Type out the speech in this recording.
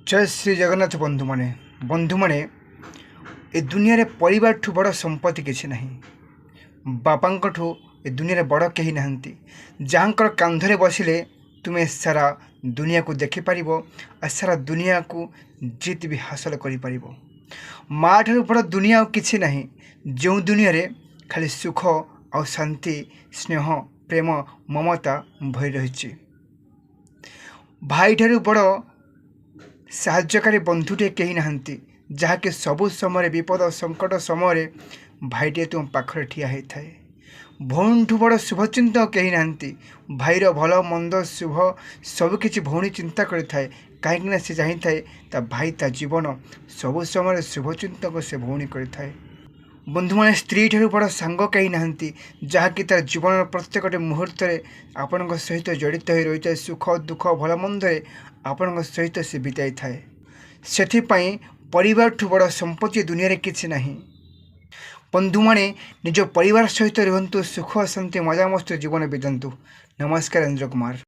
जय श्री जगन्नाथ बंधु माने ए दुनिया रे परिवार ठू बड़ संपत्ति किसी नहीं। बापा ठू ए दुनिया रे बड़ कहीं नहांती। जहाँकर कांधरे बसिले तुम्हें सारा दुनिया को देखि पारिबो और सारा दुनिया को जीत भी हासिल करि पारिबो। माँ ठारू बड़ दुनिया और किछि नहीं, जो दुनिया रे खाली सुख और शांति, स्नेह, प्रेम, ममता भई रही। भाई ठारू बड़ साहाय्यकारी बंधुटे कहीं नहांती, जहाँकि सबु समय विपद संकट समय भाईटे तुम पाखरे ठिया होता है। भौणी ठू बड़ शुभचिंतक कहीं नहांती। भाईर भल मंद शुभ सबकि भौणी चिंता करें, कहीं से चाही ता भाई ता जीवन सबु समय शुभचिंतक से भौणी करें। बंधु मैंने स्त्री ठारू बड़ सांग कहीं नहांती, जहाँकि तार जीवन प्रत्येक मुहूर्त आपण सहित जड़ित हो रही है। सुख दुख भल मंदे आपण सहित से बिताई थाए। से परिवार ठू बड़ संपत्ति दुनिया रे किछि नहीं। बंधु माने निज परिवार सहित रुहतु, सुख शांति मजा मस्त जीवन बीतंतु। नमस्कार, इंद्र कुमार।